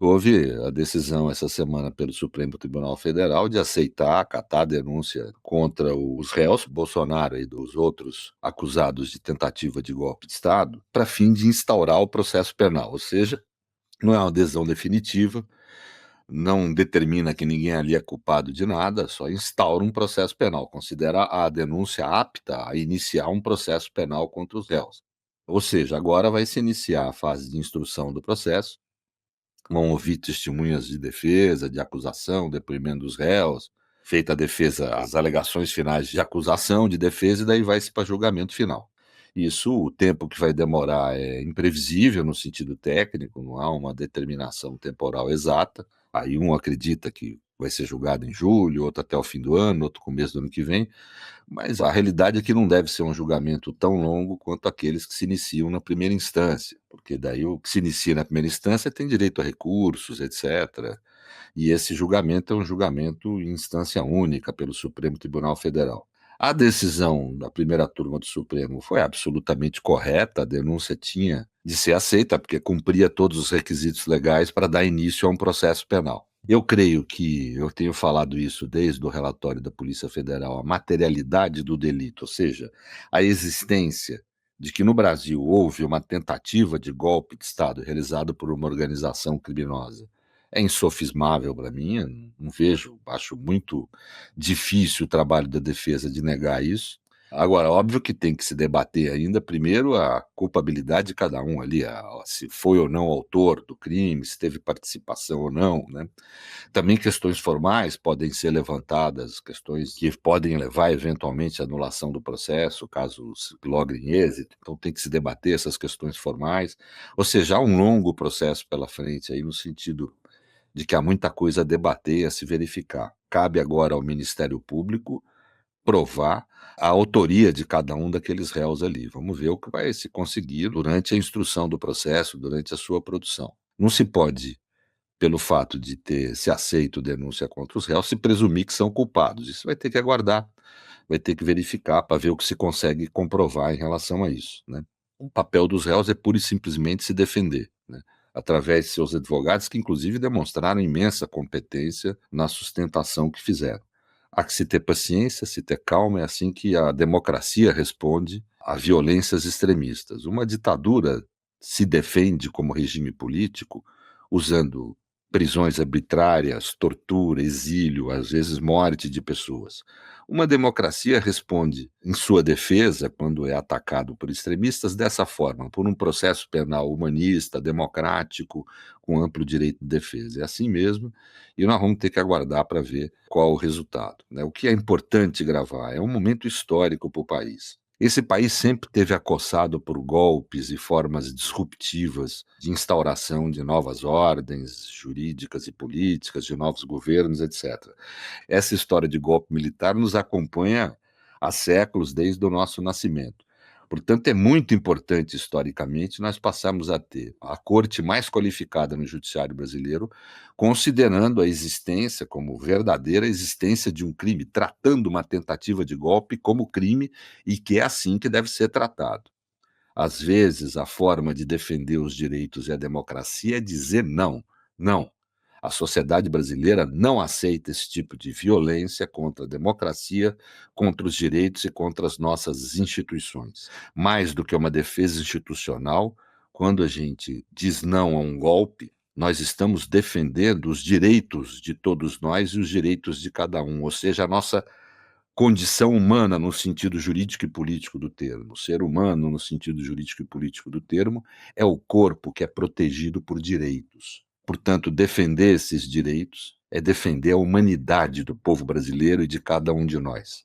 Houve a decisão essa semana pelo Supremo Tribunal Federal de aceitar, acatar a denúncia contra os réus, Bolsonaro e dos outros acusados de tentativa de golpe de Estado, para fim de instaurar o processo penal. Ou seja, não é uma decisão definitiva, não determina que ninguém ali é culpado de nada, só instaura um processo penal, considera a denúncia apta a iniciar um processo penal contra os réus. Ou seja, agora vai se iniciar a fase de instrução do processo, vão ouvir testemunhas de defesa, de acusação, depoimento dos réus, feita a defesa, as alegações finais de acusação, de defesa, e daí vai-se para julgamento final. Isso, o tempo que vai demorar é imprevisível no sentido técnico, não há uma determinação temporal exata. Aí um acredita que vai ser julgado em julho, outro até o fim do ano, outro começo do ano que vem, mas a realidade é que não deve ser um julgamento tão longo quanto aqueles que se iniciam na primeira instância, porque daí o que se inicia na primeira instância tem direito a recursos, etc. E esse julgamento é um julgamento em instância única pelo Supremo Tribunal Federal. A decisão da primeira turma do Supremo foi absolutamente correta, a denúncia tinha de ser aceita, porque cumpria todos os requisitos legais para dar início a um processo penal. Eu creio que, eu tenho falado isso desde o relatório da Polícia Federal, a materialidade do delito, ou seja, a existência de que no Brasil houve uma tentativa de golpe de Estado realizado por uma organização criminosa é insofismável para mim, eu não vejo, acho muito difícil o trabalho da defesa de negar isso. Agora, óbvio que tem que se debater ainda, primeiro, a culpabilidade de cada um ali, se foi ou não autor do crime, se teve participação ou não, né? Também questões formais podem ser levantadas, questões que podem levar eventualmente à anulação do processo, caso se logre em êxito. Então tem que se debater essas questões formais. Ou seja, há um longo processo pela frente aí no sentido de que há muita coisa a debater e a se verificar. Cabe agora ao Ministério Público provar a autoria de cada um daqueles réus ali. Vamos ver o que vai se conseguir durante a instrução do processo, durante a sua produção. Não se pode, pelo fato de ter se aceito denúncia contra os réus, se presumir que são culpados. Isso vai ter que aguardar, vai ter que verificar para ver o que se consegue comprovar em relação a isso, né? O papel dos réus é pura e simplesmente se defender, né? Através de seus advogados, que inclusive demonstraram imensa competência na sustentação que fizeram. Há que se ter paciência, se ter calma, é assim que a democracia responde a violências extremistas. Uma ditadura se defende como regime político usando prisões arbitrárias, tortura, exílio, às vezes morte de pessoas. Uma democracia responde em sua defesa, quando é atacado por extremistas, dessa forma, por um processo penal humanista, democrático, com amplo direito de defesa. É assim mesmo, e nós vamos ter que aguardar para ver qual o resultado, né? O que é importante gravar é um momento histórico para o país. Esse país sempre teve acossado por golpes e formas disruptivas de instauração de novas ordens jurídicas e políticas, de novos governos, etc. Essa história de golpe militar nos acompanha há séculos, desde o nosso nascimento. Portanto, é muito importante, historicamente, nós passarmos a ter a corte mais qualificada no judiciário brasileiro, considerando a existência como verdadeira existência de um crime, tratando uma tentativa de golpe como crime e que é assim que deve ser tratado. Às vezes, a forma de defender os direitos e a democracia é dizer não, não. A sociedade brasileira não aceita esse tipo de violência contra a democracia, contra os direitos e contra as nossas instituições. Mais do que uma defesa institucional, quando a gente diz não a um golpe, nós estamos defendendo os direitos de todos nós e os direitos de cada um, ou seja, a nossa condição humana no sentido jurídico e político do termo. O ser humano, no sentido jurídico e político do termo, é o corpo que é protegido por direitos. Portanto, defender esses direitos é defender a humanidade do povo brasileiro e de cada um de nós.